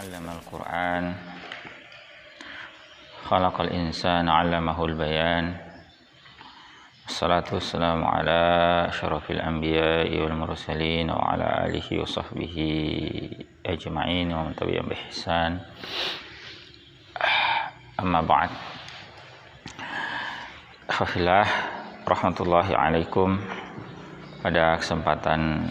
Allamal Qur'an, khalaqal insana 'allamahul bayan. Wassalatu wassalamu ala asyrafil anbiya'i wal mursalin wa ala alihi wa sahbihi ajma'in wa man tabi'ahum bi ihsan. Amma ba'd. Alhamdulillah, rahmatullahi alaikum. Pada kesempatan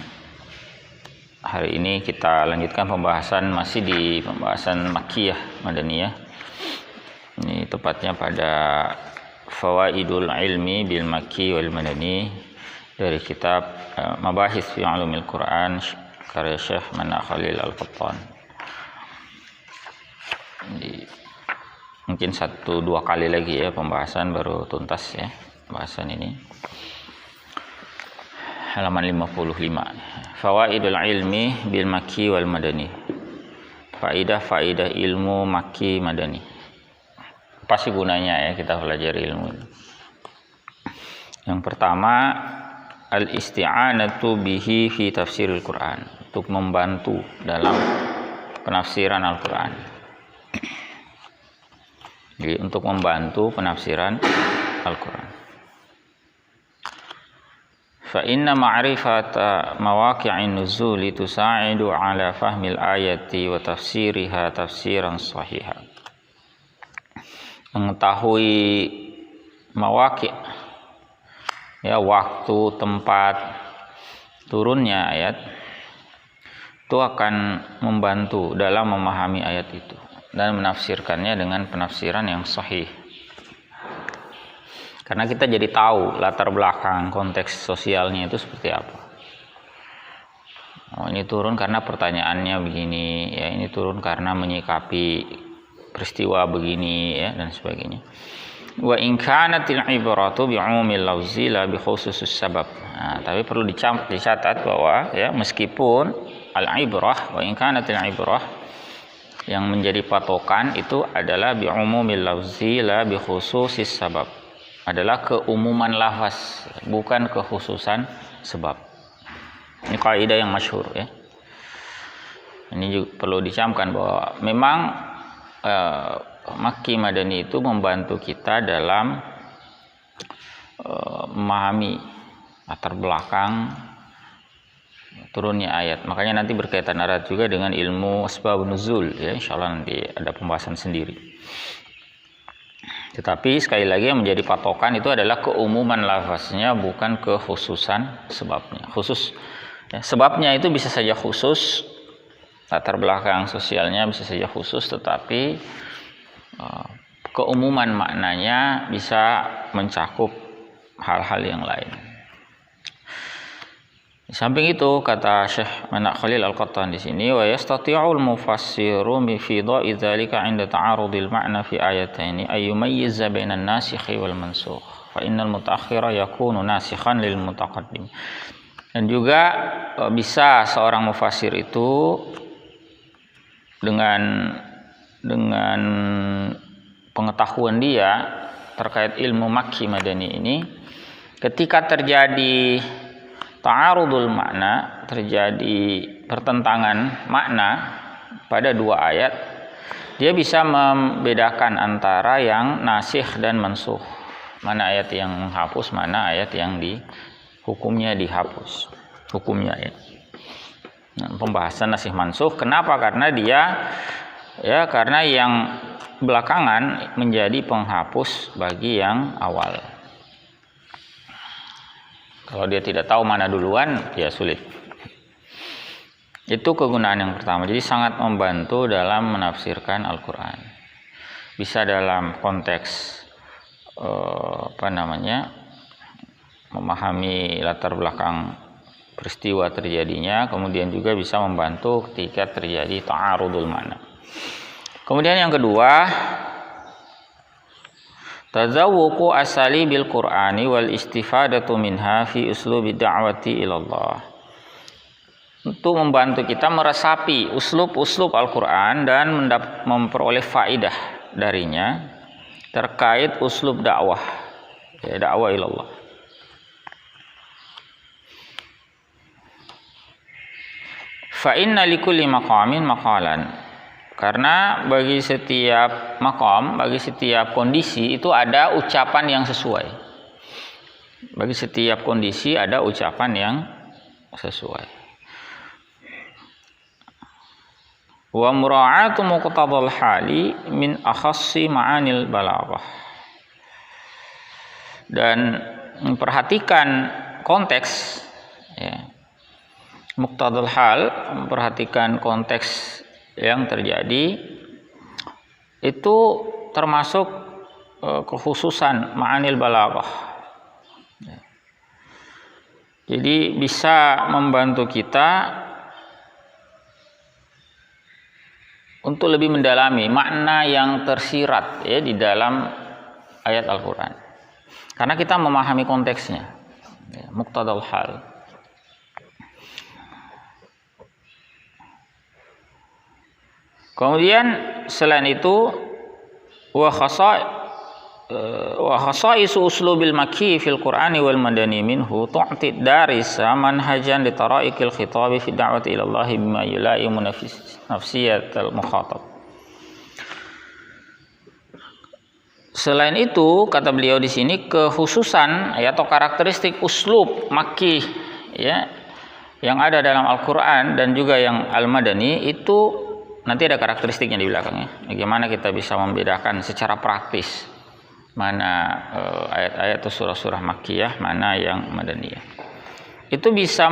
hari ini kita lanjutkan pembahasan, masih di pembahasan Makkiyah Madaniyah. Ini tepatnya pada Fawaidul Ilmi bil Makki wal Madani dari kitab Mabahis fi Ulumil Quran karya Syekh Mana Khalil Al-Qattan. Mungkin 1-2 kali lagi ya pembahasan baru tuntas ya pembahasan ini. Halaman 55. Fawaidul ilmi bil Makki wal Madani. Faidah ilmu Makki Madani. Apa sih gunanya ya kita belajar ilmu ini? Yang pertama, al-isti'anatu bihi fi tafsiril Quran, untuk membantu dalam penafsiran Al-Quran. Jadi untuk membantu penafsiran Al-Quran. Fa inna ma'rifata mawaqi'in nuzuli tusa'idu ala fahmil ayati wa tafsiriha tafsiran sahiha. Mengetahui mawaqi', ya, waktu, tempat turunnya ayat itu akan membantu dalam memahami ayat itu dan menafsirkannya dengan penafsiran yang sahih. Karena kita jadi tahu latar belakang konteks sosialnya itu seperti apa. Oh, ini turun karena pertanyaannya begini, ya, ini turun karena menyikapi peristiwa begini, ya, dan sebagainya. Wa in kanatil ibratu bi umumil lafzi la bi khususus sabab. Nah, tapi perlu dicatat bahwa ya meskipun al-ibrah wa in kanatil ibrah yang menjadi patokan itu adalah bi umumil lafzi la bi khususis sabab. Adalah keumuman lafaz, bukan kekhususan sebab. Ini kaidah yang masyhur ya. Ini juga perlu dicamkan bahwa memang Makki Madani itu membantu kita dalam memahami latar belakang turunnya ayat. Makanya nanti berkaitan erat juga dengan ilmu asbabun nuzul ya, insyaallah nanti ada pembahasan sendiri. Tetapi sekali lagi yang menjadi patokan itu adalah keumuman lafaznya, bukan kekhususan sebabnya. Khusus ya, sebabnya itu bisa saja khusus, latar belakang sosialnya bisa saja khusus, tetapi keumuman maknanya bisa mencakup hal-hal yang lain. Di samping itu kata Syekh Mana Khalil Al-Qattan di sini, wa yastati'ul mufassiru fi dha'i dzalika 'inda ta'arudil ma'na fi ayataini ay yumayyiza bainan nasikhi wal mansukh fa innal mutaakhira yakunu nasikhan lil mutaqaddim. Dan juga bisa seorang mufassir itu dengan pengetahuan dia terkait ilmu Makki Madani ini, ketika terjadi ta'arudul makna, terjadi pertentangan makna pada 2 ayat, dia bisa membedakan antara yang nasikh dan mansukh. Mana ayat yang menghapus, mana ayat yang hukumnya dihapus. Hukumnya ya. Nah, pembahasan nasikh mansukh. Kenapa? Karena karena yang belakangan menjadi penghapus bagi yang awal. Kalau dia tidak tahu mana duluan, ya sulit. Itu kegunaan yang pertama. Jadi sangat membantu dalam menafsirkan Al-Quran. Bisa dalam konteks memahami latar belakang peristiwa terjadinya, kemudian juga bisa membantu ketika terjadi ta'arudul makna. Kemudian yang kedua, tazawwuqu asalibil Qur'ani wal istifadatu minha fi uslubi da'wati ilallah. Untuk membantu kita meresapi uslub-uslub Al-Qur'an dan memperoleh faidah darinya terkait uslub dakwah, ya, dakwah ilallah. Fa inna likulli maqamin maqalan. Karena bagi setiap maqam, bagi setiap kondisi itu ada ucapan yang sesuai. Bagi setiap kondisi ada ucapan yang sesuai. Wa mura'atu muqtadal hali min akhassi ma'anil balaghah. Dan memperhatikan konteks, ya. Muqtadal hal, memperhatikan konteks yang terjadi itu termasuk kekhususan ma'anil balaghah. Jadi bisa membantu kita untuk lebih mendalami makna yang tersirat ya di dalam ayat Al-Qur'an. Karena kita memahami konteksnya. Ya, muqtadal hal. Kemudian selain itu wa khasaisu uslubil makki fil Qur'ani wal madani minhu tu'ti darisa manhajan li tara'iqil khitabi fi da'wati ila Allah bima yulaimu nafsiyatal mukhatab. Selain itu, kata beliau di sini, kekhususan ya, atau karakteristik uslub makki ya yang ada dalam Al-Qur'an dan juga yang Al-Madani itu nanti ada karakteristiknya di belakangnya. Bagaimana kita bisa membedakan secara praktis mana ayat-ayat atau surah-surah makkiyah, mana yang madaniyah. Itu bisa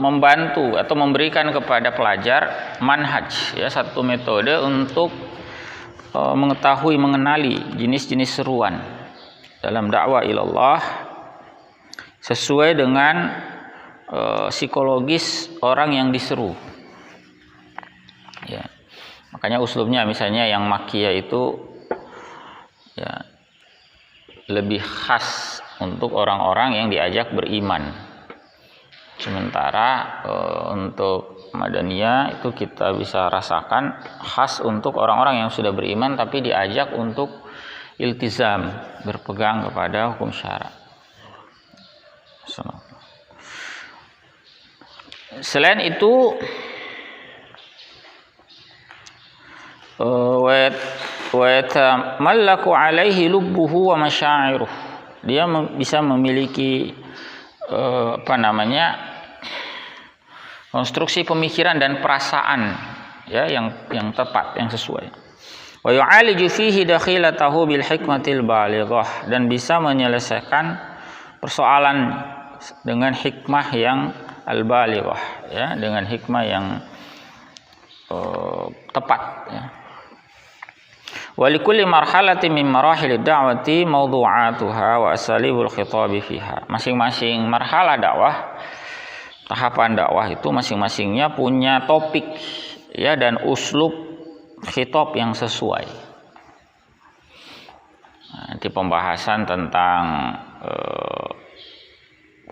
membantu atau memberikan kepada pelajar manhaj ya, satu metode untuk mengetahui, mengenali jenis-jenis seruan dalam dakwah ilallah sesuai dengan psikologis orang yang diseru. Ya. Makanya uslubnya misalnya yang makkiyah itu ya lebih khas untuk orang-orang yang diajak beriman. Sementara untuk madaniyah itu kita bisa rasakan khas untuk orang-orang yang sudah beriman tapi diajak untuk iltizam, berpegang kepada hukum syara. Selain itu wa yatamallaku alaihi lubbuhu wa masyairuh. Dia bisa memiliki konstruksi pemikiran dan perasaan ya yang tepat, yang sesuai. Wa yu'aliju fihi dakhilatahu bil hikmatil balighah, dan bisa menyelesaikan persoalan dengan hikmah yang al-balighah ya, dengan hikmah yang tepat ya. Wa likulli marhalatin min marahilid da'wati mawdu'atuha wa asalibul khitabi fiha. Masing-masing marhalah dakwah, tahapan dakwah itu masing-masingnya punya topik ya dan uslub khitab yang sesuai. Nanti pembahasan tentang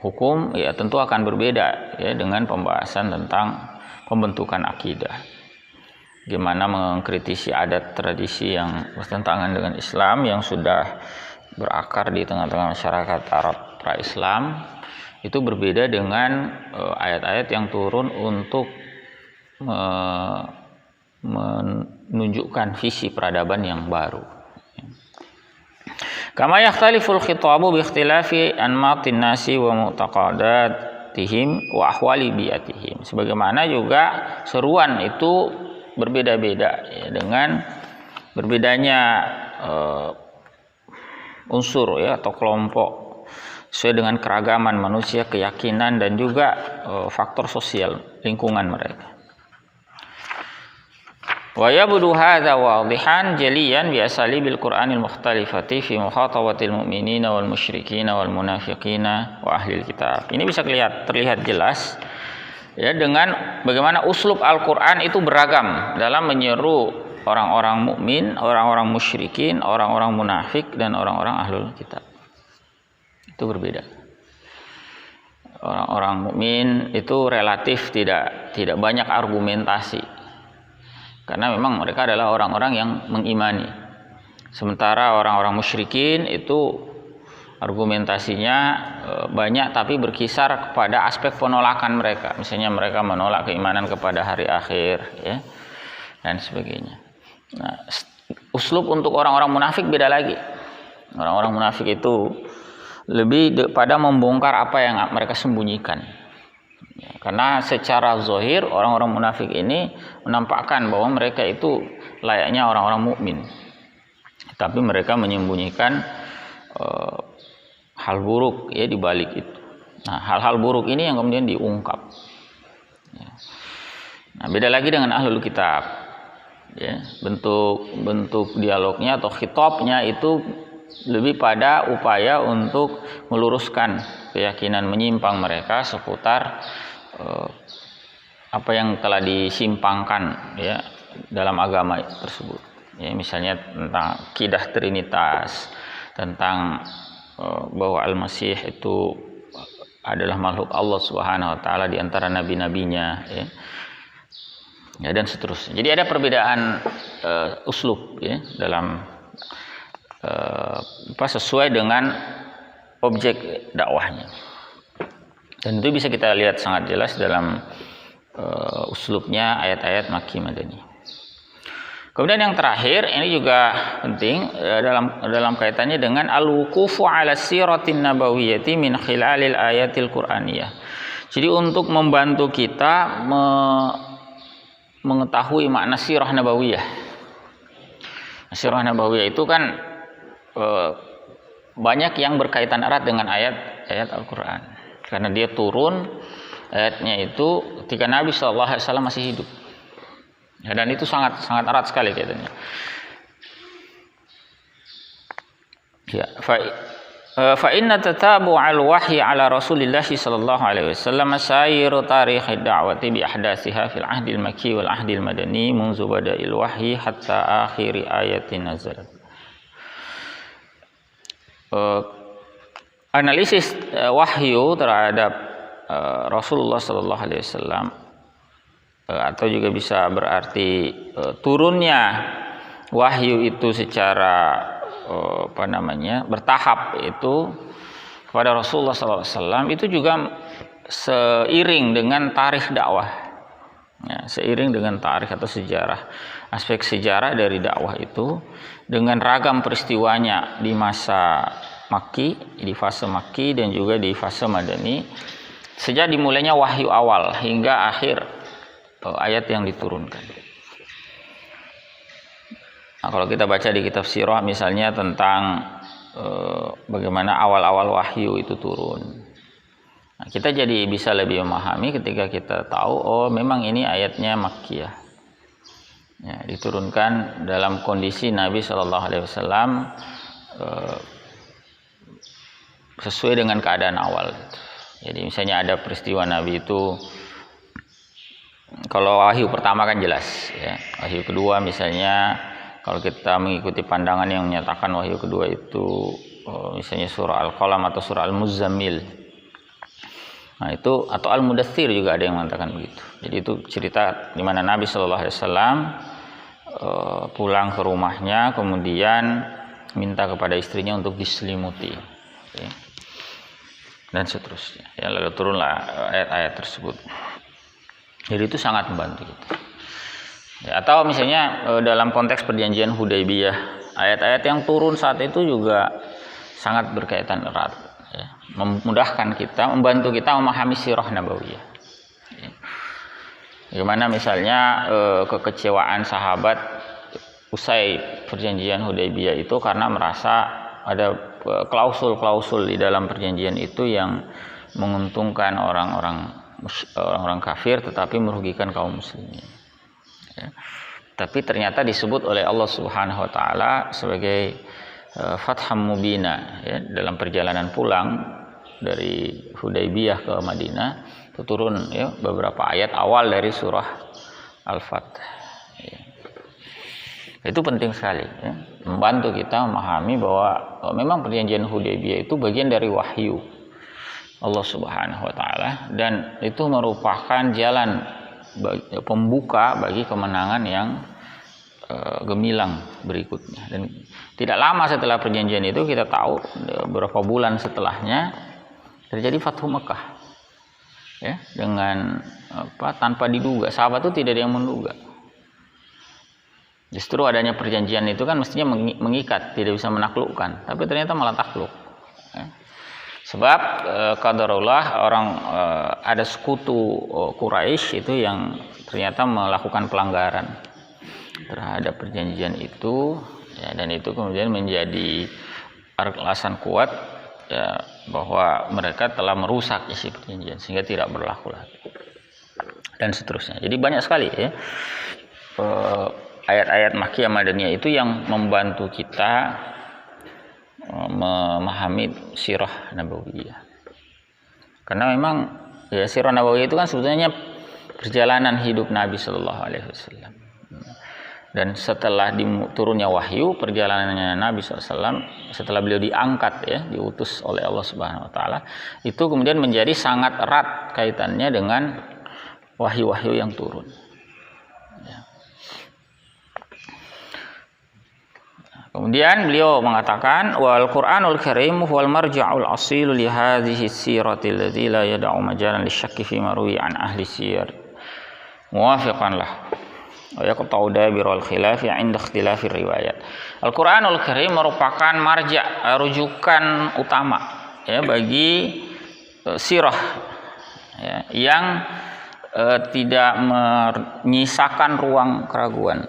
hukum ya tentu akan berbeda ya dengan pembahasan tentang pembentukan akidah. Gimana mengkritisi adat tradisi yang bertentangan dengan Islam yang sudah berakar di tengah-tengah masyarakat Arab pra-Islam, itu berbeda dengan ayat-ayat yang turun untuk menunjukkan visi peradaban yang baru. Kama yakhtaliful khitabu bi ikhtilafi anmatin nasi wa mu'taqadatihim wa ahwali bi'atihim. Sebagaimana juga seruan itu berbeda-beda ya, dengan berbedanya unsur ya atau kelompok sesuai dengan keragaman manusia, keyakinan dan juga faktor sosial lingkungan mereka. Wa yabdu hadza wadihan jaliyan bi asalibil Qur'anil mukhtalifati fi mukhatabatil mu'minina wal musyrikina wal munafiqina wa ahlil kitab. Ini bisa terlihat jelas ya dengan bagaimana uslub Al-Qur'an itu beragam dalam menyeru orang-orang mukmin, orang-orang musyrikin, orang-orang munafik dan orang-orang ahlul kitab. Itu berbeda. Orang-orang mukmin itu relatif tidak banyak argumentasi. Karena memang mereka adalah orang-orang yang mengimani. Sementara orang-orang musyrikin itu argumentasinya banyak tapi berkisar kepada aspek penolakan mereka. Misalnya mereka menolak keimanan kepada hari akhir ya. dan sebagainya. Nah, uslub untuk orang-orang munafik beda lagi. Orang-orang munafik itu lebih pada membongkar apa yang mereka sembunyikan. Ya, karena secara zahir orang-orang munafik ini menampakkan bahwa mereka itu layaknya orang-orang mukmin, tapi mereka menyembunyikan hal buruk ya di balik itu. Nah, hal-hal buruk ini yang kemudian diungkap. Ya. Nah, beda lagi dengan ahlul kitab. Ya, bentuk dialognya atau khitabnya itu lebih pada upaya untuk meluruskan keyakinan menyimpang mereka seputar apa yang telah disimpangkan ya dalam agama tersebut. Ya, misalnya tentang akidah trinitas, tentang bahwa Al-Masih itu adalah makhluk Allah Subhanahu wa taala di antara nabi-nabinya ya. Ya, dan seterusnya. Jadi ada perbedaan uslub ya dalam sesuai dengan objek dakwahnya. Dan itu bisa kita lihat sangat jelas dalam uslubnya ayat-ayat Makki Madani. Kemudian yang terakhir ini juga penting dalam kaitannya dengan al-wuqufu 'ala siratin nabawiyyati min khilalil ayatil qur'aniyah. Jadi untuk membantu kita mengetahui makna sirah nabawiyah. Sirah nabawiyah itu kan banyak yang berkaitan erat dengan ayat-ayat Al-Qur'an. Karena dia turun ayatnya itu ketika Nabi SAW masih hidup. Ya, dan itu sangat erat sekali kaitannya. Ya, fa inna tatabu'al wahyi ala Rasulillah sallallahu alaihi wasallam sayyiru tarikh ad-da'wati bi ahdatsiha fil ahdil makki wal ahdil madani munzu bada'il wahyi hatta akhiri ayatin nazalat. Analisis wahyu terhadap Rasulullah sallallahu alaihi wasallam atau juga bisa berarti turunnya wahyu itu secara bertahap itu kepada Rasulullah SAW itu juga seiring dengan tarikh dakwah ya, seiring dengan tarikh atau sejarah, aspek sejarah dari dakwah itu dengan ragam peristiwanya di masa Makki, di fase Makki dan juga di fase Madani, sejak dimulainya wahyu awal hingga akhir ayat yang diturunkan. Nah, kalau kita baca di kitab sirah misalnya tentang bagaimana awal-awal wahyu itu turun, nah, kita jadi bisa lebih memahami ketika kita tahu memang ini ayatnya Makkiyah ya, diturunkan dalam kondisi Nabi Shallallahu Alaihi Wasallam sesuai dengan keadaan awal. Jadi misalnya ada peristiwa Nabi itu, kalau wahyu pertama kan jelas ya, wahyu kedua misalnya kalau kita mengikuti pandangan yang menyatakan wahyu kedua itu misalnya surah Al-Qalam atau surah Al-Muzammil. Nah, itu atau Al-Mudaththir juga ada yang mengatakan begitu. Jadi itu cerita di mana Nabi Shallallahu Alaihi Wasallam pulang ke rumahnya kemudian minta kepada istrinya untuk diselimuti. Ya. Dan seterusnya. Ya, lalu turunlah ayat-ayat tersebut. Jadi itu sangat membantu kita. Ya, atau misalnya dalam konteks perjanjian Hudaybiyah, ayat-ayat yang turun saat itu juga sangat berkaitan erat, ya, memudahkan kita, membantu kita memahami sirah nabawiyah. Ya. Bagaimana misalnya kekecewaan sahabat usai perjanjian Hudaybiyah itu karena merasa ada klausul-klausul di dalam perjanjian itu yang menguntungkan orang-orang kafir tetapi merugikan kaum muslimin. Ya. Tapi ternyata disebut oleh Allah Subhanahu wa taala sebagai fatham mubina ya, dalam perjalanan pulang dari Hudaybiyah ke Madinah itu turun ya, beberapa ayat awal dari surah Al-Fath ya. Itu penting sekali ya, membantu kita memahami bahwa memang perjanjian Hudaybiyah itu bagian dari wahyu Allah Subhanahu wa taala dan itu merupakan jalan pembuka bagi kemenangan yang gemilang berikutnya. Dan tidak lama setelah perjanjian itu kita tahu beberapa bulan setelahnya terjadi Fathu Mekah ya, dengan tanpa diduga. Sahabat itu tidak ada yang menduga Justru adanya perjanjian itu kan mestinya mengikat, tidak bisa menaklukkan, tapi ternyata malah takluk. Sebab qadarullah orang ada sekutu Quraisy itu yang ternyata melakukan pelanggaran terhadap perjanjian itu, ya, dan itu kemudian menjadi alasan kuat, ya, bahwa mereka telah merusak isi perjanjian sehingga tidak berlaku lagi, dan seterusnya. Jadi banyak sekali ya ayat-ayat Makkiyah Madaniyah itu yang membantu kita memahami sirah nabawiyah. Karena memang ya sirah nabawiyah itu kan sebetulnya perjalanan hidup Nabi Shallallahu Alaihi Wasallam. Dan setelah turunnya wahyu, perjalanannya Nabi SAW setelah beliau diangkat, ya, diutus oleh Allah Subhanahu Wa Taala, itu kemudian menjadi sangat erat kaitannya dengan wahyu-wahyu yang turun. Kemudian beliau mengatakan wal Qur'anul Karim huwal marja'ul asil li hadhihi sirati allati la yad'u majalan lisyakki fi marwi an ahli siyar muwafiqan lah wa yaqta'u dabirul khilafi 'inda ikhtilafi riwayat. Al-Qur'anul Karim merupakan marja', rujukan utama, ya, bagi sirah, ya, yang tidak menyisakan ruang keraguan,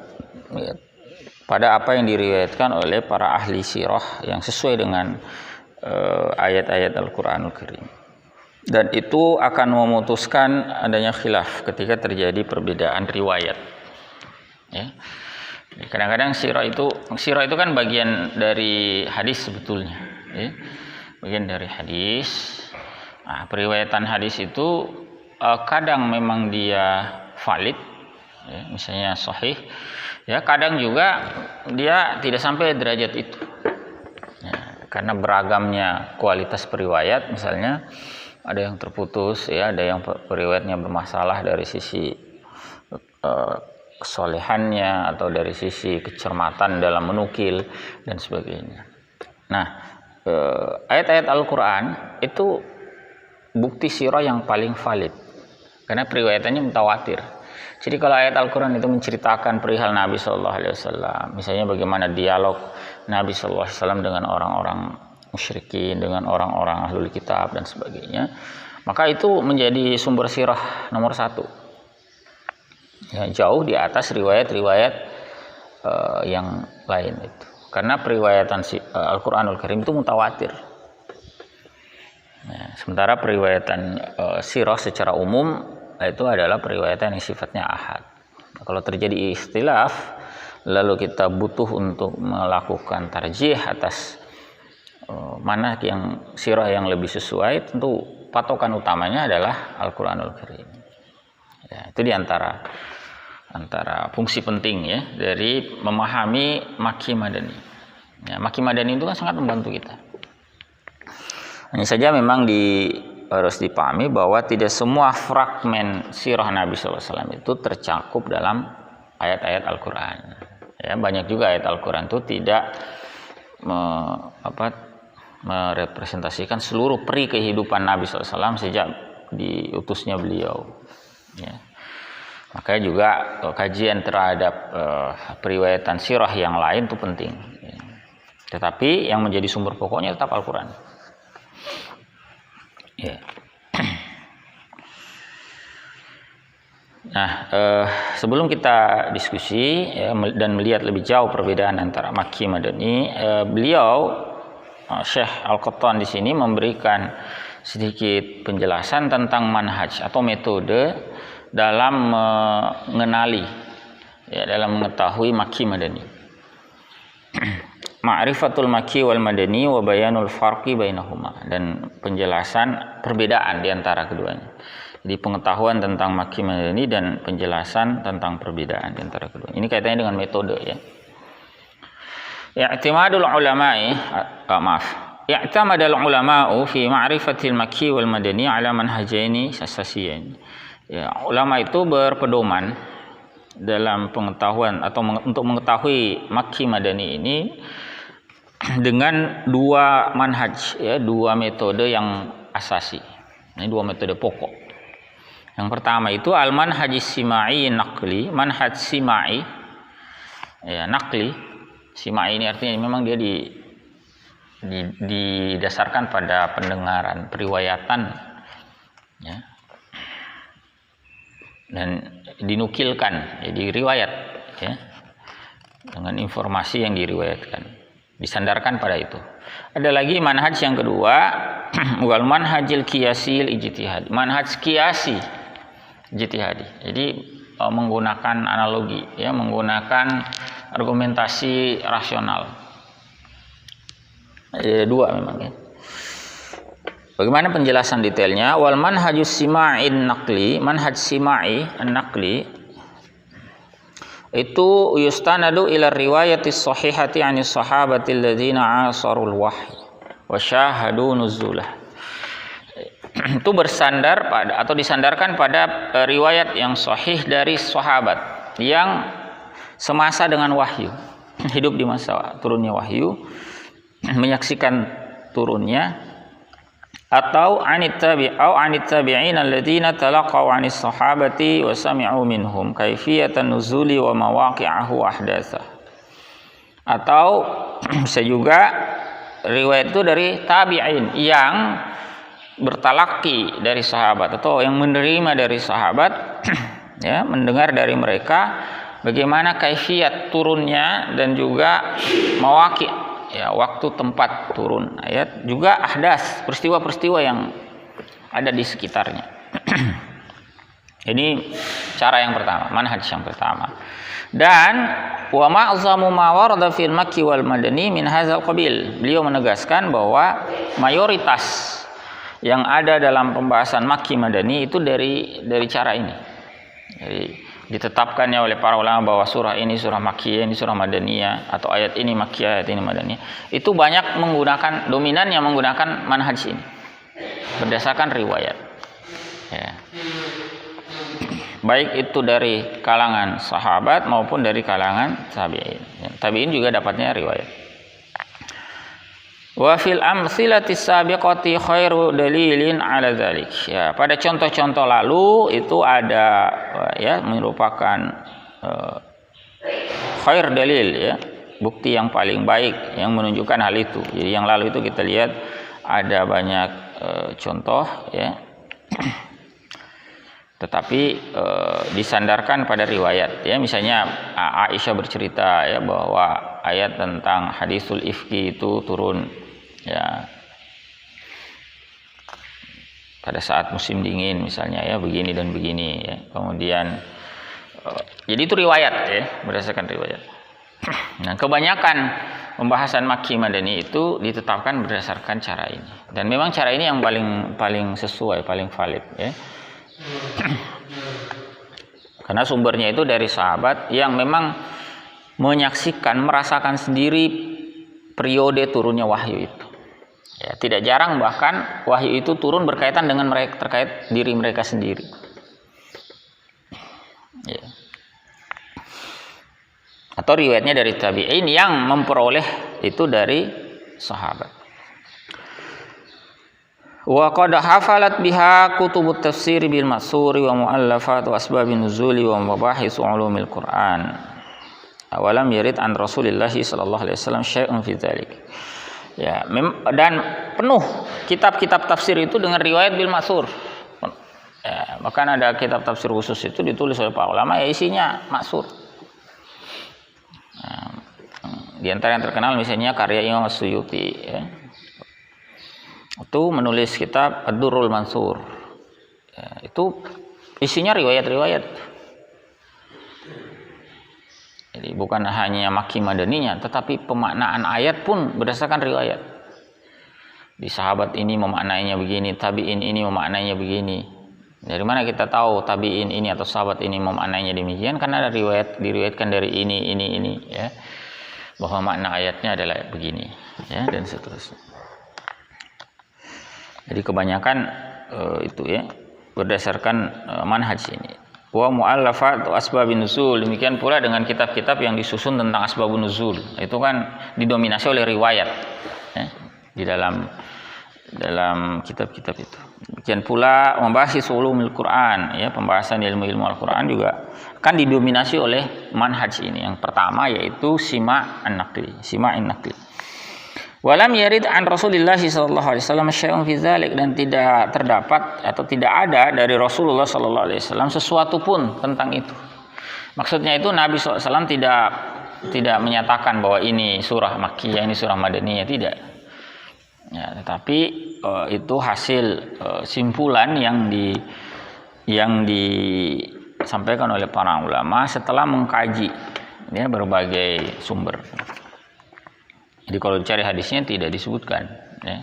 ya, pada apa yang diriwayatkan oleh para ahli sirah yang sesuai dengan ayat-ayat Al-Qur'anul Karim. Dan itu akan memutuskan adanya khilaf ketika terjadi perbedaan riwayat. Ya. Kadang-kadang sirah itu kan bagian dari hadis sebetulnya. Ya. Bagian dari hadis. Nah, periwayatan hadis itu kadang memang dia valid, ya, misalnya sahih. Ya, kadang juga dia tidak sampai derajat itu, ya, karena beragamnya kualitas periwayat. Misalnya ada yang terputus, ya, ada yang periwayatnya bermasalah dari sisi kesolehannya atau dari sisi kecermatan dalam menukil dan sebagainya. Nah, ayat-ayat Al-Quran itu bukti sirah yang paling valid karena periwayatannya mutawatir. Jadi kalau ayat Al-Quran itu menceritakan perihal Nabi Shallallahu Alaihi Wasallam, misalnya bagaimana dialog Nabi Shallallahu Alaihi Wasallam dengan orang-orang musyrikin, dengan orang-orang ahlul kitab dan sebagainya, maka itu menjadi sumber sirah nomor satu, ya, jauh di atas riwayat-riwayat yang lain itu. Karena periwayatan Al-Quranul Karim itu mutawatir. Ya, sementara periwayatan sirah secara umum itu adalah periwayatan yang sifatnya ahad. Nah, kalau terjadi ikhtilaf, lalu kita butuh untuk melakukan tarjih atas mana yang sirah yang lebih sesuai, tentu patokan utamanya adalah Al-Quranul Karim. Ya, itu diantara fungsi penting, ya, dari memahami Makki Madani. Ya, Makki Madani itu kan sangat membantu kita. Hanya saja memang harus dipahami bahwa tidak semua fragmen sirah Nabi SAW itu tercakup dalam ayat-ayat Al-Quran. Ya, banyak juga ayat Al-Quran itu tidak merepresentasikan seluruh peri kehidupan Nabi SAW sejak diutusnya beliau. Ya. Makanya juga kajian terhadap periwayatan sirah yang lain itu penting. Ya. Tetapi yang menjadi sumber pokoknya tetap Al-Quran. Ya. Nah, sebelum kita diskusi, ya, dan melihat lebih jauh perbedaan antara Makki Madani, beliau Syekh Al-Qattan di sini memberikan sedikit penjelasan tentang manhaj atau metode dalam mengenali, ya, dalam mengetahui Makki Madani. Ma'rifatul Makki wal Madani wa bayanul farqi bainahuma, dan penjelasan perbedaan di antara keduanya. Jadi pengetahuan tentang Makki Madani dan penjelasan tentang perbedaan di antara keduanya. Ini kaitannya dengan metode, ya. I'timadul ulama'i i'tamadul ulama'u fi ma'rifatil Makki wal Madani ala manhajaini asasiyain. Ya, ulama itu berpedoman dalam pengetahuan atau untuk mengetahui Makki Madani ini dengan dua manhaj, ya, dua metode yang asasi. Ini dua metode pokok. Yang pertama itu al-manhaj simai naqli, manhaj simai ya naqli. Sima' ini artinya memang dia didasarkan pada pendengaran, periwayatan, ya, dan dinukilkan, jadi riwayat, ya, dengan informasi yang diriwayatkan, disandarkan pada itu. Ada lagi manhaj yang kedua, wal manhajil qiyasil ijtihad, manhaj qiyasi ijtihadi. Jadi menggunakan analogi, ya, menggunakan argumentasi rasional. Dua memang, ya. Bagaimana penjelasan detailnya? Wal manhajus sima'in naqli, manhaj sima'i an-naqli itu yustanadu ila riwayatis sahihati 'anis sahabati alladziina 'asarul wahyi wa syahadu nuzulah. Itu bersandar pada atau disandarkan pada riwayat yang sahih dari sahabat yang semasa dengan wahyu, hidup di masa turunnya wahyu, menyaksikan turunnya, atau anit tabi'in alladzina talaqaw 'anis sahabati wa sami'u minhum kaifiyatan nuzuli wa mawaqi'ahu ahdatsa. Atau bisa juga riwayat itu dari tabi'in yang bertalaki dari sahabat atau yang menerima dari sahabat, ya, mendengar dari mereka bagaimana kaifiyat turunnya dan juga mawaqi', ya, waktu tempat turun ayat, juga ahdas, peristiwa-peristiwa yang ada di sekitarnya. Ini cara yang pertama, manhaj yang pertama. Dan wa ma'zamu ma warada fil makki wal madani min hadzal qabil. Beliau menegaskan bahwa mayoritas yang ada dalam pembahasan makki madani itu dari cara ini. Jadi ditetapkannya oleh para ulama bahwa surah ini surah makkiyah, ini surah madaniyah, atau ayat ini makkiyah, ayat ini madaniyah, itu banyak menggunakan, dominannya menggunakan manhaj ini berdasarkan riwayat, ya. Baik itu dari kalangan sahabat maupun dari kalangan tabi'in, ya. Tabi'in juga dapatnya riwayat. Wa fil amsilatis sabiqati khairu dalilin ala dzalik. Ya, pada contoh-contoh lalu itu ada, ya, merupakan khair dalil, ya, bukti yang paling baik yang menunjukkan hal itu. Jadi yang lalu itu kita lihat ada banyak contoh, ya. Tetapi disandarkan pada riwayat, ya. Misalnya Aisyah bercerita, ya, bahwa ayat tentang hadisul ifki itu turun, ya, pada saat musim dingin misalnya, ya, begini dan begini, ya. Kemudian jadi itu riwayat, ya, berdasarkan riwayat. Nah, kebanyakan pembahasan makki madani itu ditetapkan berdasarkan cara ini, dan memang cara ini yang paling sesuai, paling valid, ya. Karena sumbernya itu dari sahabat yang memang menyaksikan, merasakan sendiri periode turunnya wahyu itu. Ya, tidak jarang bahkan wahyu itu turun berkaitan dengan mereka, terkait diri mereka sendiri. Ya. Atau riwayatnya dari tabi'in yang memperoleh itu dari sahabat. Wa qad hafalat biha kutubut tafsir bil masuri wa muallafat wa asbabin nuzuli wa mabahis ulumil Qur'an. Awalam yarid an Rasulillah sallallahu alaihi wasallam syai'un fi dzalik. Ya, dan penuh kitab-kitab tafsir itu dengan riwayat bil masur. Ya, bahkan ada kitab tafsir khusus itu ditulis oleh para ulama, ya, isinya masur. Nah, di antara yang terkenal misalnya karya Imam Suyuti, ya, itu menulis kitab Ad-Durrul Mansur, ya, itu isinya riwayat-riwayat. Jadi bukan hanya makki madaninya, tetapi pemaknaan ayat pun berdasarkan riwayat. Di sahabat ini memaknainya begini, tabi'in ini memaknainya begini. Dari mana kita tahu tabi'in ini atau sahabat ini memaknainya demikian? Karena ada diriwayatkan dari ini, ya, bahwa makna ayatnya adalah begini, ya, dan seterusnya. Jadi kebanyakan itu, ya, berdasarkan manhaj ini. Wa mu'allafat asbabun nuzul, demikian pula dengan kitab-kitab yang disusun tentang asbabun nuzul. Itu kan didominasi oleh riwayat, ya, di dalam kitab-kitab itu. Demikian pula membahas ulumul Quran, ya, pembahasan ilmu-ilmu Al-Quran juga kan didominasi oleh manhaj ini. Yang pertama yaitu sima'in naqli. Walam yarid an Rasulillah sallallahu alaihi wasallam syai'un fi dzalik, dan tidak terdapat atau tidak ada dari Rasulullah sallallahu alaihi wasallam sesuatu pun tentang itu. Maksudnya itu Nabi SAW tidak menyatakan bahwa ini surah Makkiyah, ini surah Madaniyah, tidak. Ya, tetapi itu hasil simpulan yang disampaikan oleh para ulama setelah mengkaji, ya, berbagai sumber. Jadi kalau dicari hadisnya tidak disebutkan, ya.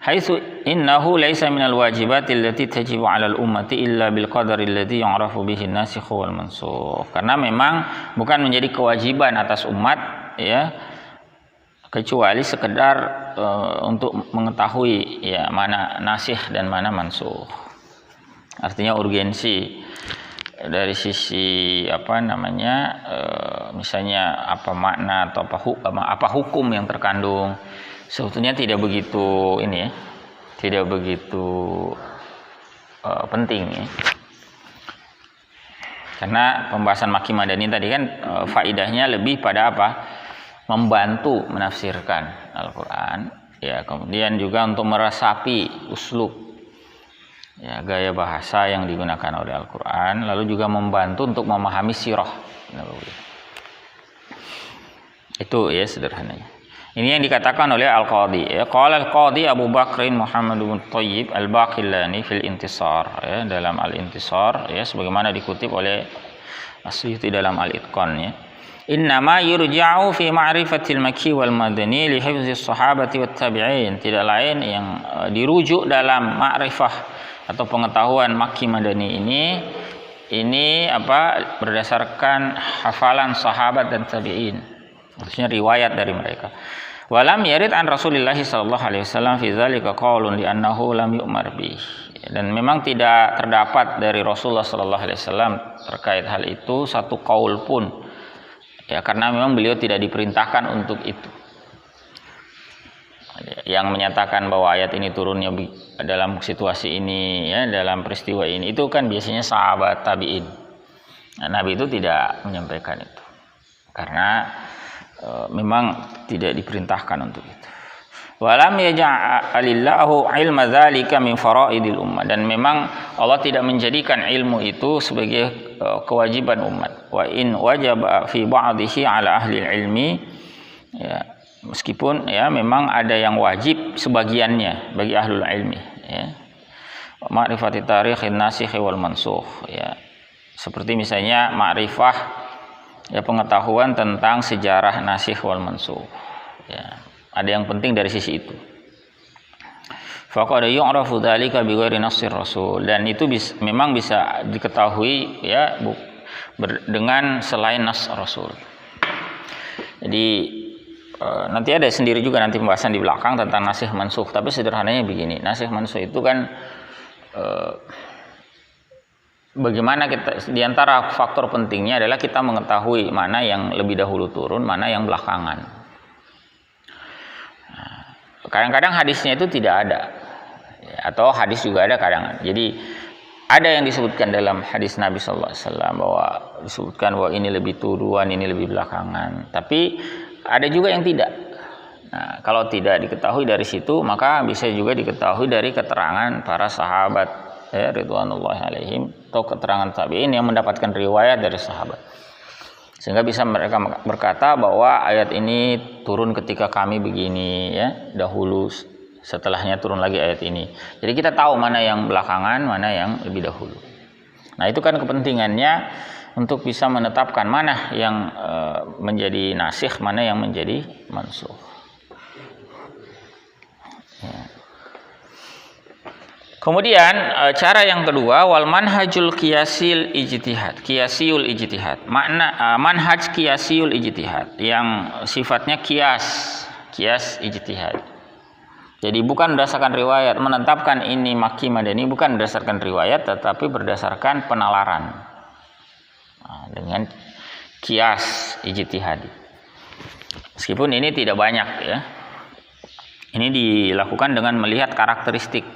Haitsu innahu laisa minal wajibati allati tajibu 'alal ummati illa bil qadari alladhi yu'rafu bihi an-nasikh wal mansukh. Karena memang bukan menjadi kewajiban atas umat, ya, kecuali sekedar untuk mengetahui, ya, mana nasikh dan mana mansukh. Artinya urgensi dari sisi misalnya apa makna atau apa hukum yang terkandung, sebetulnya tidak begitu penting, ya. Karena pembahasan Makki Madani tadi kan faidahnya lebih pada apa? Membantu menafsirkan Al-Quran, ya, kemudian juga untuk meresapi uslub, ya, gaya bahasa yang digunakan oleh Al-Quran, lalu juga membantu untuk memahami sirah Nabawi. Itu, ya, sederhananya. Ini yang dikatakan oleh Al-Qadhi, ya. Qala Al-Qadhi Abu Bakrin Muhammad bin Thayyib Al-Baqillani fil Intisar, ya, dalam Al-Intisar, ya, sebagaimana dikutip oleh As-Suyuti dalam Al-Itqan, ya. Innama yurja'u fi ma'rifatil makki wal madani li hifdzis sahabati wat tabi'in. Tidak lain yang dirujuk dalam ma'rifah atau pengetahuan Makki Madani ini berdasarkan hafalan sahabat dan tabi'in. Maksudnya riwayat dari mereka. Walam yarid an Rasulillah sallallahu alaihi wasallam fi dzalika qaulun li annahu lam yu'mar bih. Dan memang tidak terdapat dari Rasulullah sallallahu alaihi wasallam terkait hal itu satu qaul pun. Ya, karena memang beliau tidak diperintahkan untuk itu. Yang menyatakan bahwa ayat ini turunnya dalam situasi ini, ya, dalam peristiwa ini, itu kan biasanya sahabat tabi'in. Nah, Nabi itu tidak menyampaikan itu karena memang tidak diperintahkan untuk itu. Walam yaj'alillahu ilma dzalika min faraidil ummah, dan memang Allah tidak menjadikan ilmu itu sebagai kewajiban umat. Wa in wajaba fi ba'dihi ala ahli ilmi, ya, meskipun, ya, memang ada yang wajib sebagiannya bagi ahlul ilmi, ya. Ma'rifati tarikhin nasikh wal mansukh, ya. Seperti misalnya ma'rifah, ya, pengetahuan tentang sejarah nasikh wal mansukh, ya. Ada yang penting dari sisi itu. Faqad yu'rafu dzalika bi ghairi nassir rasul, dan itu memang bisa diketahui, ya, dengan selain nas rasul. Jadi nanti ada sendiri juga nanti pembahasan di belakang tentang nasikh mansukh, tapi sederhananya begini. Nasikh mansukh itu kan bagaimana kita, diantara faktor pentingnya adalah kita mengetahui mana yang lebih dahulu turun, mana yang belakangan. Kadang-kadang hadisnya itu tidak ada, atau hadis juga ada kadang. Jadi ada yang disebutkan dalam hadis Nabi sallallahu alaihi wasallam bahwa disebutkan bahwa ini lebih turuan, ini lebih belakangan. Tapi ada juga yang tidak. Nah, kalau tidak diketahui dari situ, maka bisa juga diketahui dari keterangan para sahabat, ya, ridwanullahi alaihim, atau keterangan tabi'in yang mendapatkan riwayat dari sahabat. Sehingga bisa mereka berkata bahwa ayat ini turun ketika kami begini, ya, dahulu, setelahnya turun lagi ayat ini. Jadi kita tahu mana yang belakangan, mana yang lebih dahulu. Nah, itu kan kepentingannya untuk bisa menetapkan mana yang menjadi nasikh, mana yang menjadi mansukh. Ya. Kemudian cara yang kedua, wal manhajul qiyasiyul ijtihad. Manhaj qiyasiyul ijtihad yang sifatnya qiyas ijtihad. Jadi bukan berdasarkan riwayat, menetapkan ini Makki Madani bukan berdasarkan riwayat, tetapi berdasarkan penalaran. Nah, dengan qiyas ijtihadi. Meskipun ini tidak banyak, ya. Ini dilakukan dengan melihat karakteristik.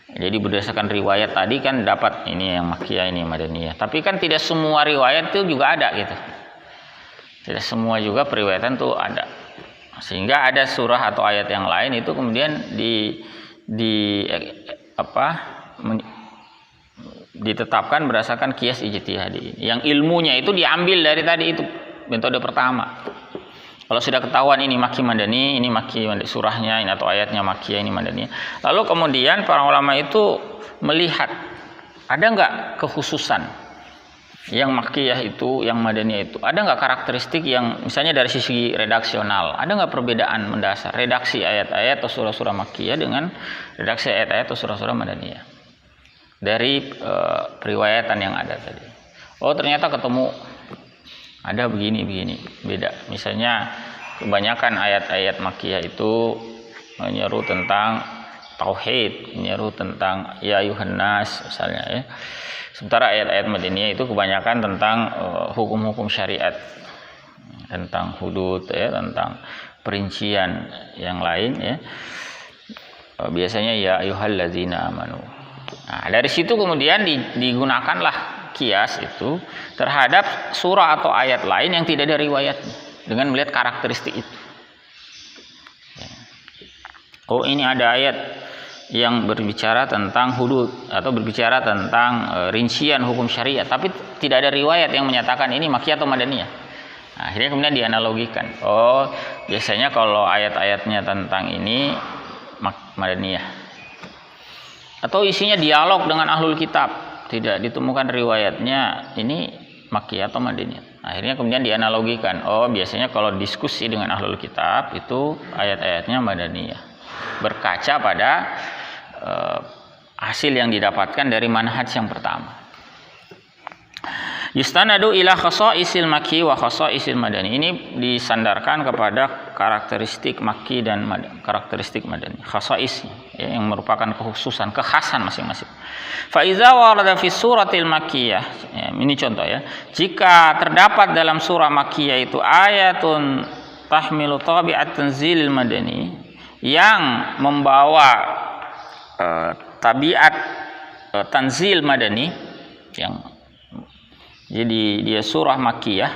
Jadi berdasarkan riwayat tadi kan dapat ini yang Makkiyah, ini Madaniyah. Tapi kan tidak semua riwayat itu juga ada gitu. Tidak semua juga periwayatan itu ada. Sehingga ada surah atau ayat yang lain itu kemudian ditetapkan berdasarkan qiyas ijtihadi. Yang ilmunya itu diambil dari tadi itu metode pertama. Kalau sudah ketahuan ini Makki Madani, ini Makki surahnya, ini atau ayatnya Makkiyah, ini Madaniyah. Lalu kemudian para ulama itu melihat ada nggak kekhususan yang Makkiyah itu, yang Madaniyah itu, ada nggak karakteristik yang misalnya dari sisi redaksional, ada nggak perbedaan mendasar redaksi ayat-ayat atau surah-surah Makkiyah dengan redaksi ayat-ayat atau surah-surah Madaniyah dari periwayatan yang ada tadi. Oh ternyata ketemu ada begini beda. Misalnya kebanyakan ayat-ayat Makkiyah itu menyeru tentang tauhid, menyeru tentang ya ayuhan nas misalnya ya. Sementara ayat-ayat Madaniyah itu kebanyakan tentang hukum-hukum syariat, tentang hudud ya, tentang perincian yang lain ya. Biasanya ya ayyuhallazina amanu. Nah, dari situ kemudian digunakanlah kias itu terhadap surah atau ayat lain yang tidak ada riwayat dengan melihat karakteristik itu. Oh ini ada ayat yang berbicara tentang hudud atau berbicara tentang rincian hukum syariat, tapi tidak ada riwayat yang menyatakan ini Makkiyah atau Madaniyah. Nah, akhirnya kemudian dianalogikan. Oh biasanya kalau ayat-ayatnya tentang ini Madaniyah. Atau isinya dialog dengan ahlul kitab, tidak ditemukan riwayatnya ini Makkiyah atau Madaniyah. Akhirnya kemudian dianalogikan. Oh biasanya kalau diskusi dengan ahlul kitab itu ayat-ayatnya Madaniyah, berkaca pada hasil yang didapatkan dari manhaj yang pertama. Yustanadu ila khasaisil Makki wa khasaisil Madani. Ini disandarkan kepada karakteristik Makki dan karakteristik Madani. Khasais ya, yang merupakan kekhususan, kekhasan masing-masing. Fa iza warada fi suratil Makkiyah, ya, ini contoh ya. Jika terdapat dalam surah Makkiyah itu ayatun tahmilu tabi'at tanzilil Madani yang membawa tabiat tanzil Madani, yang jadi dia surah Makkiyah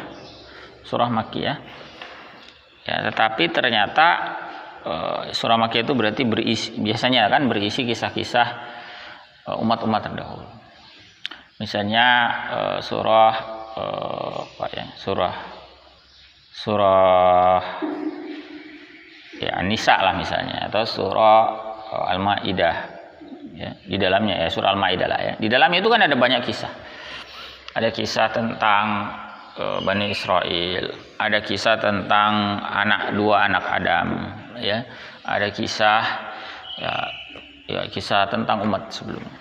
ya, tetapi ternyata surah Makkiyah itu berarti biasanya kan berisi kisah-kisah umat-umat terdahulu. Misalnya surah ya An-Nisa lah misalnya, atau surah Al-Maidah ya, di dalamnya ya surah Al-Maidah lah ya. Di dalamnya itu kan ada banyak kisah. Ada kisah tentang Bani Israel, ada kisah tentang dua anak Adam ya. Ada kisah ya kisah tentang umat sebelumnya.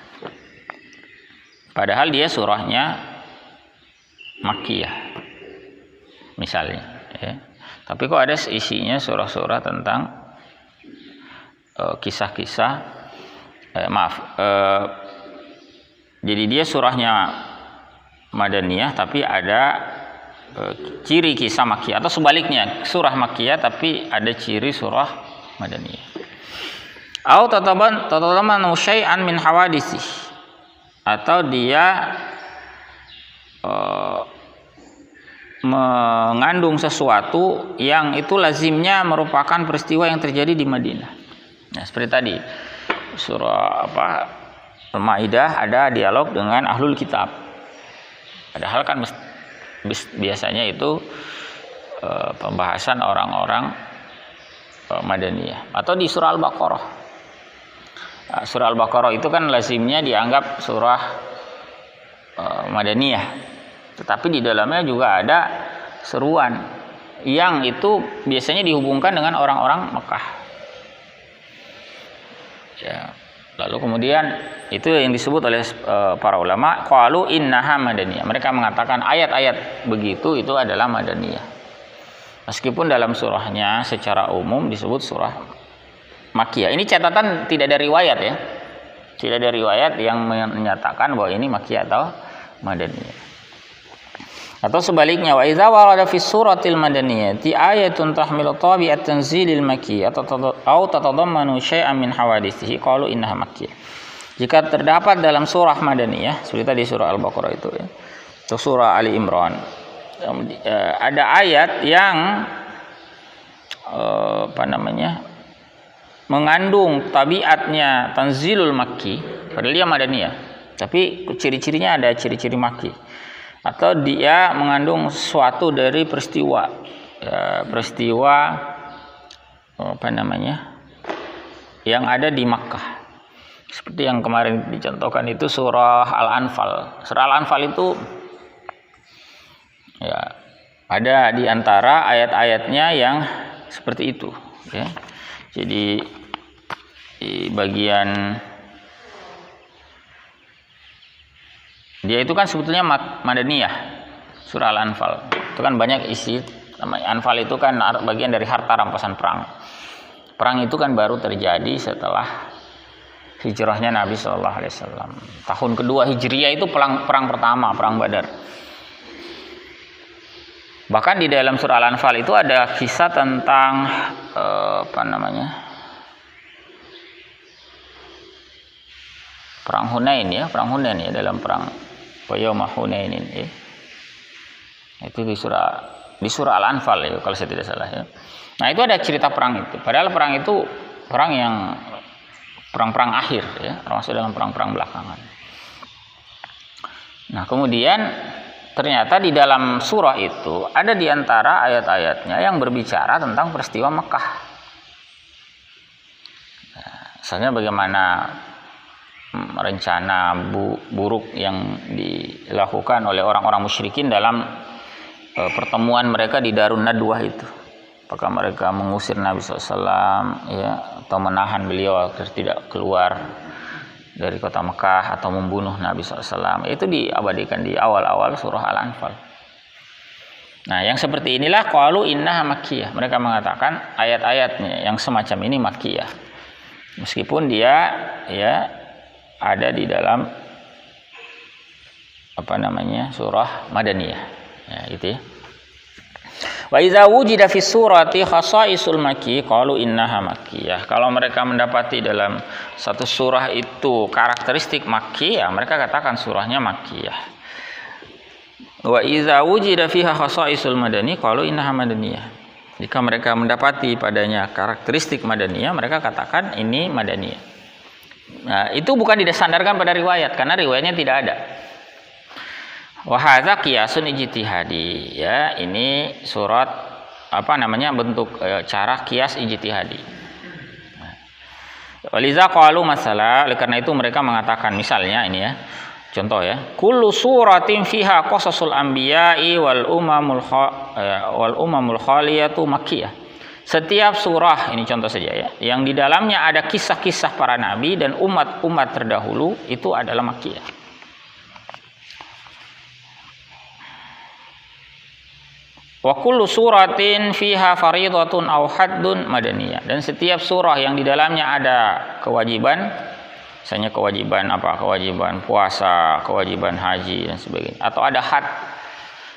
Padahal dia surahnya Makkiyah misalnya ya. Tapi kok ada isinya surah-surah tentang kisah-kisah jadi dia surahnya Madaniyah tapi ada ciri kisah Makkiyah, atau sebaliknya surah Makkiyah tapi ada ciri surah Madaniyah. Au tataman syai'an min hawadisi, atau dia mengandung sesuatu yang itu lazimnya merupakan peristiwa yang terjadi di Madinah. Nah, seperti tadi surah Al-Maidah ada dialog dengan ahlul kitab. Padahal kan biasanya itu pembahasan orang-orang Madaniyah. Atau di surah Al-Baqarah. Surah Al-Baqarah itu kan lazimnya dianggap surah Madaniyah. Tetapi di dalamnya juga ada seruan yang itu biasanya dihubungkan dengan orang-orang Mekah. Ya. Lalu kemudian itu yang disebut oleh para ulama qalu innaha madaniyah. Mereka mengatakan ayat-ayat begitu itu adalah Madaniyah. Meskipun dalam surahnya secara umum disebut surah Makkiyah. Ini catatan tidak ada riwayat ya. Tidak ada riwayat yang menyatakan bahwa ini Makkiyah atau Madaniyah. Atau sebaliknya, wa idza warada fi suratil madaniyati ayatun tahmilu tabi'at tanzilil makki atau tatadammanu syai'an min hawadithihi qalu innaha makkiyah. Jika terdapat dalam surah madaniyah, seperti tadi surah Al-Baqarah itu ya, atau surah Ali Imran, ada ayat yang mengandung tabiatnya tanzilul makki, padahal dia madaniyah, tapi ciri-cirinya ada ciri-ciri makki, atau dia mengandung sesuatu dari peristiwa yang ada di Makkah, seperti yang kemarin dicontohkan itu surah Al-Anfal. Surah Al-Anfal itu ya ada di antara ayat-ayatnya yang seperti itu ya. Jadi di bagian dia itu kan sebetulnya madaniyah, surah Al-Anfal. Itu kan banyak isi, Anfal itu kan bagian dari harta rampasan perang. Perang itu kan baru terjadi setelah hijrahnya Nabi Shallallahu Alaihi Wasallam. Tahun kedua Hijriyah itu perang pertama, perang Badar. Bahkan di dalam surah Al-Anfal itu ada kisah tentang perang Hunain ya, dalam perang Yaumul Hunainin ya. Itu di surah Al-Anfal ya, kalau saya tidak salah ya. Nah, itu ada cerita perang itu. Padahal perang itu perang akhir ya, termasuk dalam perang-perang belakangan. Nah, kemudian ternyata di dalam surah itu ada di antara ayat-ayatnya yang berbicara tentang peristiwa Mekah. Nah, misalnya bagaimana rencana buruk yang dilakukan oleh orang-orang musyrikin dalam pertemuan mereka di Darun Nadwah itu. Apakah mereka mengusir Nabi SAW ya, atau menahan beliau agar tidak keluar dari kota Mekah, atau membunuh Nabi SAW. Itu diabadikan di awal-awal surah Al-Anfal. Nah, yang seperti inilah qalu innaha makkiyah. Mereka mengatakan ayat-ayatnya yang semacam ini makkiyah, meskipun dia ya ada di dalam surah madaniyah ya, gitu ya. Wa idza wujida fi surati khasaisul makki qalu innaha makkiyah. Kalau mereka mendapati dalam satu surah itu karakteristik makki, ya mereka katakan surahnya makkiyah. Wa idza wujida fiha khasaisul madani qalu innaha madaniyah. Jika mereka mendapati padanya karakteristik madaniyah, mereka katakan ini madaniyah. Nah, itu bukan disandarkan pada riwayat, karena riwayatnya tidak ada. Wa hadza qiyasun ijtihadi ya, ini surat bentuk cara qiyas ijtihadi. Waliza qalu masalah, oleh karena itu mereka mengatakan, misalnya ini ya, contoh ya, kullu suratin fiha qasasul anbiya'i wal umamul khaliyatu makkiyah. Setiap surah, ini contoh saja ya, yang di dalamnya ada kisah-kisah para nabi dan umat-umat terdahulu, itu adalah makkiyah. Wa kullu suratin fiha faridatun aw haddun madaniyah. Dan setiap surah yang di dalamnya ada kewajiban, misalnya kewajiban puasa, kewajiban haji dan sebagainya, atau ada had,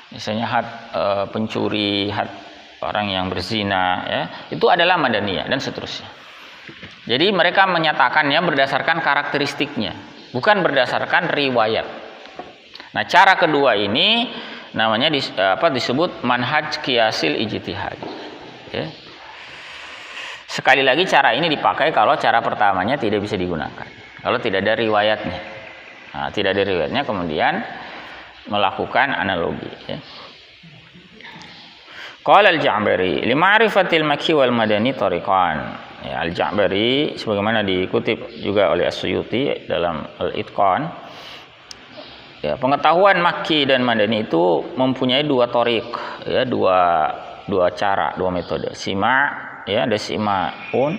misalnya had pencuri, had orang yang berzina ya, itu adalah madaniyah dan seterusnya. Jadi mereka menyatakannya berdasarkan karakteristiknya, bukan berdasarkan riwayat. Nah, cara kedua ini namanya disebut manhaj qiyasil ijtihad ya. Sekali lagi, cara ini dipakai kalau cara pertamanya tidak bisa digunakan, kalau tidak ada riwayatnya. Nah, tidak ada riwayatnya kemudian melakukan analogi ya. Qala al-Ja'bari li ma'rifatil makki wal madani tariqan. Ya, al-Ja'bari sebagaimana dikutip juga oleh As-Suyuti dalam Al-Itqan. Ya, pengetahuan makki dan madani itu mempunyai dua tariq ya, dua cara, dua metode. Ya, ada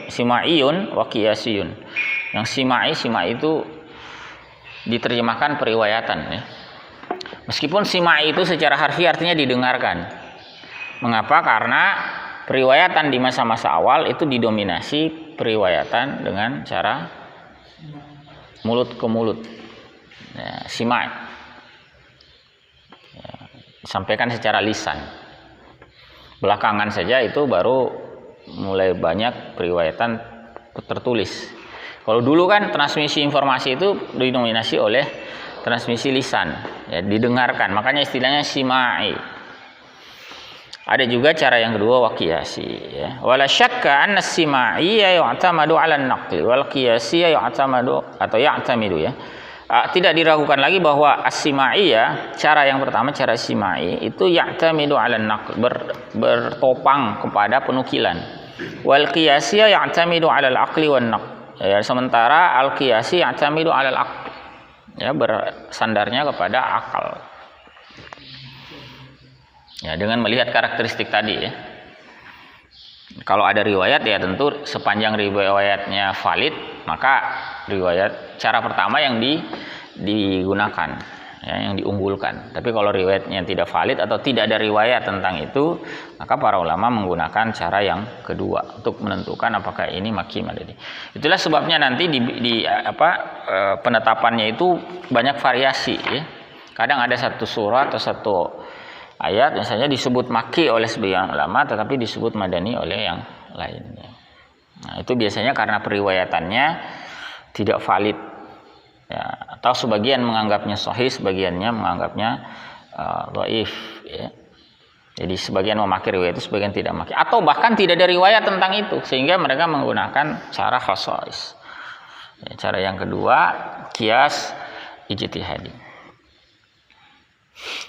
sima'iyun wa qiyasiyun. Yang simai itu diterjemahkan periwayatan ya. Meskipun simai itu secara harfiah artinya didengarkan. Mengapa? Karena periwayatan di masa-masa awal itu didominasi periwayatan dengan cara mulut ke mulut. Ya, simai. Ya, disampaikan secara lisan. Belakangan saja itu baru mulai banyak periwayatan tertulis. Kalau dulu kan transmisi informasi itu didominasi oleh transmisi lisan, ya, didengarkan. Makanya istilahnya sima'i. Ada juga cara yang kedua wa qiyasi, ya. Wala syakka anna sima'i yu'tamadu 'ala an-naqli wal qiyasi yu'tamadu atau ya'tamidu, ya. Tidak diragukan lagi bahwa as-sima'iyah, cara yang pertama, cara simai itu ya'tamidu 'ala an-naql, bertopang kepada penukilan. Wal qiyasiyah ya'tamidu 'ala al-aqli wan naql. Ya, sementara al-qiyasi ya'tamidu 'ala al-aql. Ya, bersandarnya kepada akal. Ya, dengan melihat karakteristik tadi, ya. Kalau ada riwayat, ya tentu sepanjang riwayatnya valid, maka riwayat cara pertama yang digunakan, ya, yang diunggulkan. Tapi kalau riwayatnya tidak valid atau tidak ada riwayat tentang itu, maka para ulama menggunakan cara yang kedua untuk menentukan apakah ini maki madani. Itulah sebabnya nanti penetapannya itu banyak variasi, ya. Kadang ada satu surah atau satu ayat misalnya disebut maki oleh sebagian ulama, tetapi disebut madani oleh yang lainnya. Nah, itu biasanya karena periwayatannya tidak valid, ya, atau sebagian menganggapnya sahih, sebagiannya menganggapnya dhaif, ya. Jadi sebagian memakai riwayat itu, sebagian tidak memakai, atau bahkan tidak ada riwayat tentang itu, sehingga mereka menggunakan cara khasais. Ya, cara yang kedua, qiyas ijtihadi.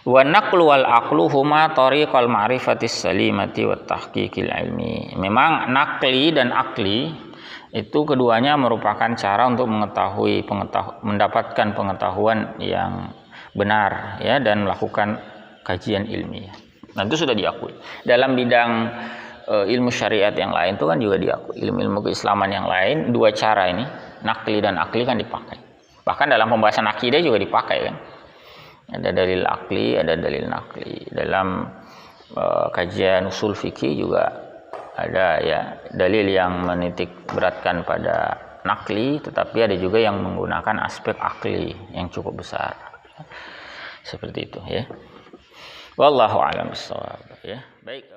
Wa naqlu wal aqlu huma tariqal ma'rifatis salimati wat tahqiqil ilmi. Memang nakli dan akli itu keduanya merupakan cara untuk mendapatkan pengetahuan yang benar, ya, dan melakukan kajian ilmiah. Nah, itu sudah diakui. Dalam bidang ilmu syariat yang lain itu kan juga diakui. Ilmu-ilmu keislaman yang lain, dua cara ini, nakli dan akli, kan dipakai. Bahkan dalam pembahasan akidah juga dipakai, kan. Ada dalil akli, ada dalil nakli. Dalam kajian usul fikih juga ada, ya, dalil yang menitik beratkan pada nakli, tetapi ada juga yang menggunakan aspek akli yang cukup besar. Seperti itu, ya. Wallahu a'lam bishawab, ya. Baik.